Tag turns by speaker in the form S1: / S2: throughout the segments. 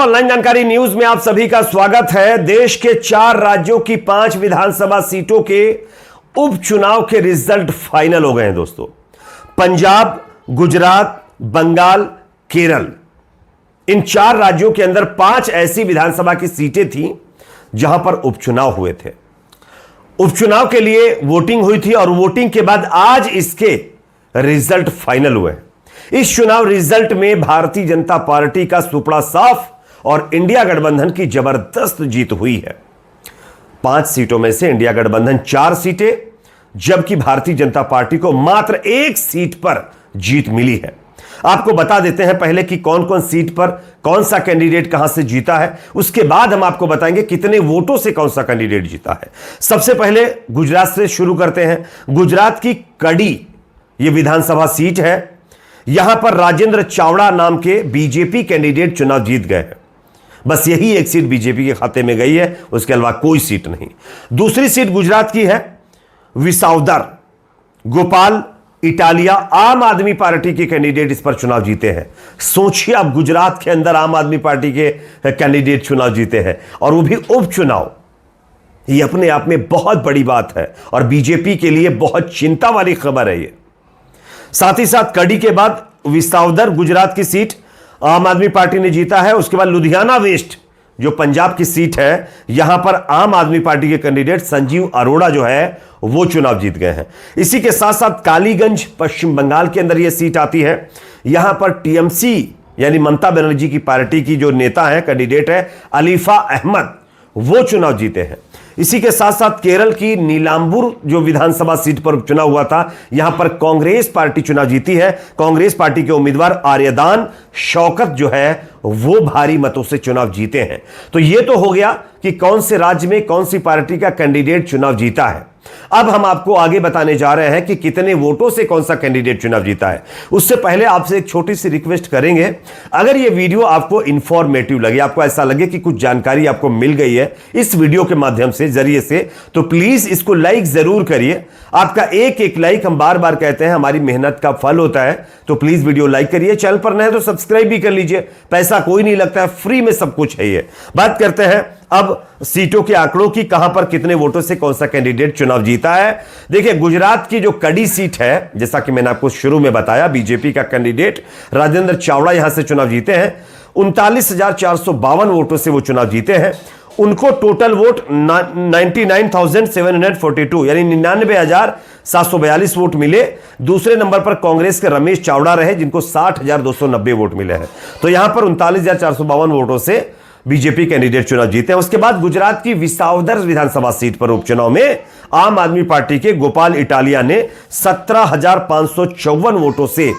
S1: Online जानकारी news में आप सभी का स्वागत है। देश के 4 राज्यों की 5 विधानसभा सीटों के उपचुनाव के रिजल्ट फाइनल हो गए हैं दोस्तों। पंजाब, गुजरात, बंगाल, केरल, इन 4 राज्यों के अंदर 5 ऐसी विधानसभा की सीटें थीं जहां पर उपचुनाव हुए थे। उपचुनाव के लिए वोटिंग हुई थी और वोटिंग के बाद आज इसके रिजल्ट फाइनल हुए हैं। इस चुनाव रिजल्ट में भारतीय जनता पार्टी का सुपड़ा साफ और इंडिया गठबंधन की जबरदस्त जीत हुई है। 5 सीटों में से इंडिया गठबंधन 4 सीटें, जबकि भारतीय जनता पार्टी को मात्र 1 सीट पर जीत मिली है। आपको बता देते हैं पहले कि कौन कौन सीट पर कौन सा कैंडिडेट कहां से जीता है, उसके बाद हम आपको बताएंगे कितने वोटों से कौन सा कैंडिडेट जीता है। सबसे पहले गुजरात से शुरू करते हैं। गुजरात की कड़ी यह विधानसभा सीट है। यहां पर राजेंद्र चावड़ा नाम के बीजेपी कैंडिडेट चुनाव जीत गए हैं। बस यही एक सीट बीजेपी के खाते में गई है, उसके अलावा कोई सीट नहीं। दूसरी सीट गुजरात की है विसावदर। गोपाल इटालिया आम आदमी पार्टी के कैंडिडेट इस पर चुनाव जीते हैं। सोचिए आप, गुजरात के अंदर आम आदमी पार्टी के कैंडिडेट चुनाव जीते हैं और वो भी उपचुनाव। ये अपने आप में बहुत बड़ी बात है और बीजेपी के लिए बहुत चिंता वाली खबर है ये। साथ ही साथ कड़ी के बाद विसावदर गुजरात की सीट आम आदमी पार्टी ने जीता है। उसके बाद लुधियाना वेस्ट जो पंजाब की सीट है, यहां पर आम आदमी पार्टी के कैंडिडेट संजीव अरोड़ा जो है वो चुनाव जीत गए हैं। इसी के साथ साथ कालीगंज पश्चिम बंगाल के अंदर यह सीट आती है। यहां पर टीएमसी यानी ममता बनर्जी की पार्टी की जो नेता है, कैंडिडेट है अलीफा अहमद, वो चुनाव जीते हैं। इसी के साथ साथ केरल की नीलांबूर जो विधानसभा सीट पर उपचुनाव हुआ था, यहां पर कांग्रेस पार्टी चुनाव जीती है। कांग्रेस पार्टी के उम्मीदवार आर्यदान शौकत जो है वो भारी मतों से चुनाव जीते हैं। तो यह तो हो गया कि कौन से राज्य में कौन सी पार्टी का कैंडिडेट चुनाव जीता है। अब हम आपको आगे बताने जा रहे हैं कि कितने वोटों से कौन सा कैंडिडेट चुनाव जीता है। उससे पहले आपसे एक छोटी सी रिक्वेस्ट करेंगे, अगर यह वीडियो आपको इंफॉर्मेटिव लगे, आपको ऐसा लगे कि कुछ जानकारी आपको मिल गई है इस वीडियो के माध्यम से जरिए से, तो प्लीज इसको लाइक जरूर करिए। आपका एक एक लाइक, हम बार बार कहते हैं, हमारी मेहनत का फल होता है। तो प्लीज वीडियो लाइक करिए। चैनल पर नए तो सब्सक्राइब भी कर लीजिए, पैसा कोई नहीं लगता है, फ्री में सब कुछ है। ये बात करते हैं अब सीटों के आंकड़ों की, कहां पर कितने वोटों से कौन सा कैंडिडेट चुनाव जीता है। देखिए, गुजरात की जो कड़ी सीट है, जैसा कि मैंने आपको शुरू में बताया, बीजेपी का कैंडिडेट राजेंद्र चावड़ा यहां से चुनाव जीते हैं। 39,452 वोटों से वो चुनाव जीते हैं। उनको टोटल वोट 99,742 यानी 99,742 वोट मिले। दूसरे नंबर पर कांग्रेस के रमेश चावड़ा रहे, जिनको 60,290 वोट मिले हैं। तो यहां पर 39,452 वोटों से बीजेपी कैंडिडेट चुनाव जीते हैं। उसके बाद गुजरात की विसावदर विधानसभा सीट पर उपचुनाव में आम आदमी पार्टी के गोपाल इटालिया ने 17,554 वोटों से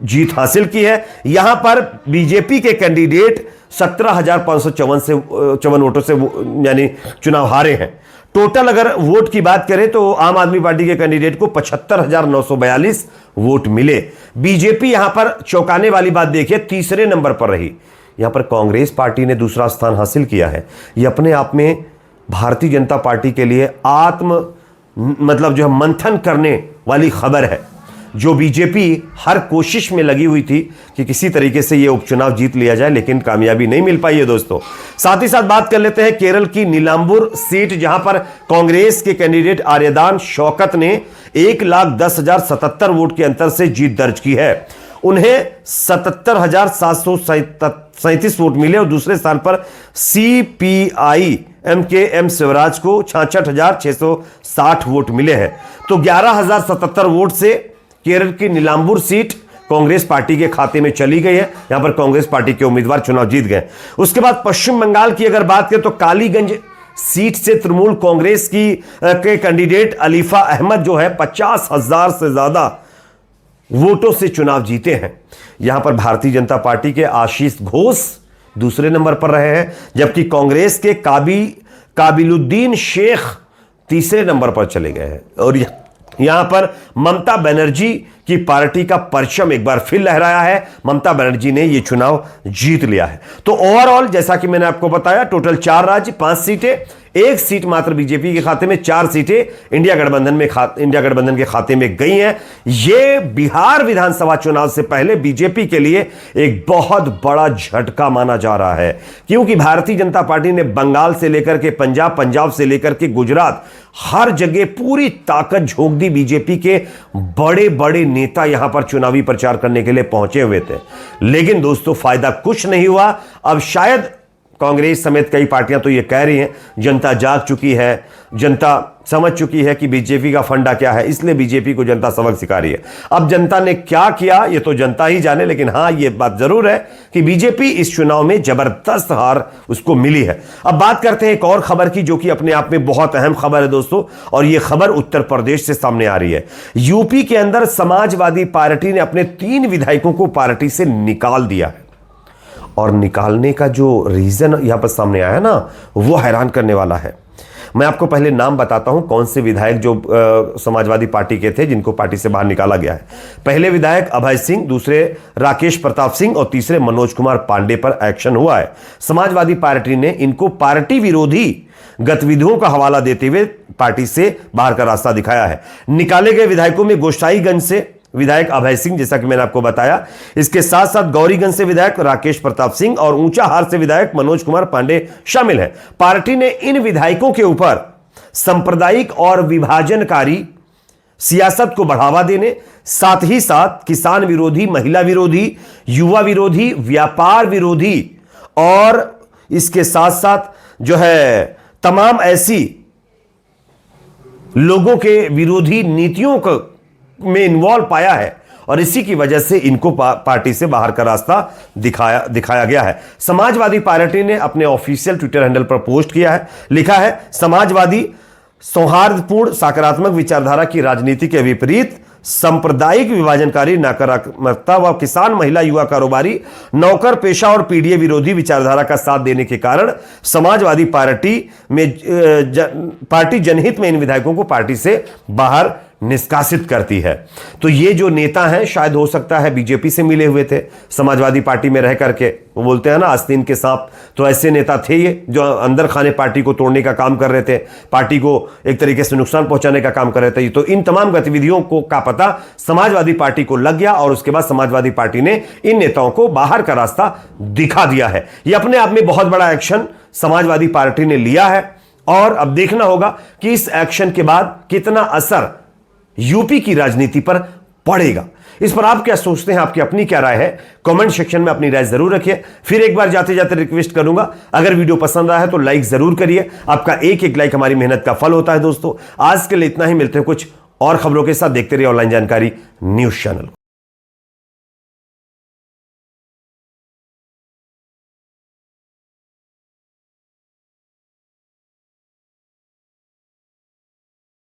S1: जीत हासिल की है। यहां पर बीजेपी के कैंडिडेट 17,554 वोटों से यानी चुनाव हारे हैं। टोटल अगर वोट की बात करें तो आम आदमी पार्टी के कैंडिडेट को 75,942 वोट मिले। बीजेपी यहां पर चौंकाने वाली बात देखिए, तीसरे नंबर पर रही। यहां पर कांग्रेस पार्टी ने दूसरा स्थान हासिल किया है। यह अपने आप में भारतीय जनता पार्टी के लिए जो है मंथन करने वाली खबर है। जो बीजेपी हर कोशिश में लगी हुई थी कि किसी तरीके से यह उपचुनाव जीत लिया जाए, लेकिन कामयाबी नहीं मिल पाई है दोस्तों। साथ ही साथ बात कर लेते हैं केरल की नीलांबूर सीट, जहां पर कांग्रेस के कैंडिडेट आर्यदान शौकत ने 1,10,077 वोट के अंतर से जीत दर्ज की है। उन्हें 77,737 वोट मिले और दूसरे स्थान पर सीपीआई एम शिवराज को 66,660 वोट मिले हैं। तो 11,077 वोट से केरल की नीलांबूर सीट कांग्रेस पार्टी के खाते में चली गई है। यहां पर कांग्रेस पार्टी के उम्मीदवार चुनाव जीत गए। उसके बाद पश्चिम बंगाल की अगर बात करें तो कालीगंज सीट से तृणमूल कांग्रेस के कैंडिडेट अलीफा अहमद जो है 50,000 से ज्यादा वोटों से चुनाव जीते हैं। यहां पर भारतीय जनता पार्टी के आशीष घोष दूसरे नंबर पर रहे हैं, जबकि कांग्रेस के काबिलुद्दीन शेख तीसरे नंबर पर चले गए हैं। और यहां पर ममता बनर्जी कि पार्टी का परचम एक बार फिर लहराया है। ममता बनर्जी ने यह चुनाव जीत लिया है। तो ओवरऑल जैसा कि मैंने आपको बताया, टोटल 4 राज्य, 5 सीटें, 1 सीट मात्र बीजेपी के खाते में, 4 सीटें इंडिया गठबंधन के खाते में गई हैं। यह बिहार विधानसभा चुनाव से पहले बीजेपी के लिए एक बहुत बड़ा झटका माना जा रहा है, क्योंकि भारतीय जनता पार्टी ने बंगाल से लेकर के पंजाब, पंजाब से लेकर के गुजरात, हर जगह पूरी ताकत झोंक दी। बीजेपी के बड़े बड़े नेता यहां पर चुनावी प्रचार करने के लिए पहुंचे हुए थे, लेकिन दोस्तों फायदा कुछ नहीं हुआ। अब शायद कांग्रेस समेत कई पार्टियां तो यह कह रही हैं जनता जाग चुकी है, जनता समझ चुकी है कि बीजेपी का फंडा क्या है, इसलिए बीजेपी को जनता सबक सिखा रही है। अब जनता ने क्या किया यह तो जनता ही जाने, लेकिन हां यह बात जरूर है कि बीजेपी इस चुनाव में जबरदस्त हार उसको मिली है। अब बात करते हैं एक और खबर की, जो कि अपने आप में बहुत अहम खबर है दोस्तों, और यह खबर उत्तर प्रदेश से सामने आ रही है। यूपी के अंदर समाजवादी पार्टी ने अपने 3 विधायकों को पार्टी से निकाल दिया है, और निकालने का जो रीजन यहां पर सामने आया ना, वो हैरान करने वाला है। मैं आपको पहले नाम बताता हूं कौन से विधायक जो समाजवादी पार्टी के थे जिनको पार्टी से बाहर निकाला गया है। पहले विधायक अभय सिंह, दूसरे राकेश प्रताप सिंह और तीसरे मनोज कुमार पांडे पर एक्शन हुआ है। समाजवादी पार्टी ने इनको पार्टी विरोधी गतिविधियों का हवाला देते हुए पार्टी से बाहर का रास्ता दिखाया है। निकाले गए विधायकों में गोसाईगंज से विधायक अभय सिंह, जैसा कि मैंने आपको बताया, इसके साथ साथ गौरीगंज से विधायक राकेश प्रताप सिंह और ऊंचाहार से विधायक मनोज कुमार पांडे शामिल हैं। पार्टी ने इन विधायकों के ऊपर सांप्रदायिक और विभाजनकारी सियासत को बढ़ावा देने, साथ ही साथ किसान विरोधी, महिला विरोधी, युवा विरोधी, व्यापार विरोधी और इसके साथ साथ जो है तमाम ऐसी लोगों के विरोधी नीतियों को में इन्वॉल्व पाया है, और इसी की वजह से इनको पार्टी से बाहर का रास्ता दिखाया गया है। समाजवादी पार्टी ने अपने ऑफिशियल ट्विटर हैंडल पर पोस्ट किया है, लिखा है, समाजवादी सौहार्दपूर्ण सकारात्मक विचारधारा की राजनीति के विपरीत सांप्रदायिक विभाजनकारी, नकारात्मकता व किसान, महिला, युवा, कारोबारी, नौकर पेशा और पीडीए विरोधी विचारधारा का साथ देने के कारण समाजवादी पार्टी जनहित में इन विधायकों को पार्टी से बाहर निष्कासित करती है। तो ये जो नेता हैं शायद हो सकता है बीजेपी से मिले हुए थे, समाजवादी पार्टी में रह करके, वो बोलते हैं ना आस्तीन के सांप, तो ऐसे नेता थे ये जो अंदर खाने पार्टी को तोड़ने का काम कर रहे थे, पार्टी को एक तरीके से नुकसान पहुंचाने का काम कर रहे थे। तो इन तमाम गतिविधियों को का पता समाजवादी पार्टी को लग गया, और उसके बाद समाजवादी पार्टी ने इन नेताओं को बाहर का रास्ता दिखा दिया है। यह अपने आप में बहुत बड़ा एक्शन समाजवादी पार्टी ने लिया है, और अब देखना होगा कि इस एक्शन के बाद कितना असर यूपी की राजनीति पर पड़ेगा। इस पर आप क्या सोचते हैं, आपकी अपनी क्या राय है, कमेंट सेक्शन में अपनी राय जरूर रखिए। फिर एक बार जाते जाते रिक्वेस्ट करूंगा, अगर वीडियो पसंद आया है तो लाइक जरूर करिए। आपका एक एक लाइक हमारी मेहनत का फल होता है। दोस्तों आज के लिए इतना ही, मिलते हैं कुछ और खबरों के साथ। देखते रहिए ऑनलाइन जानकारी न्यूज चैनल।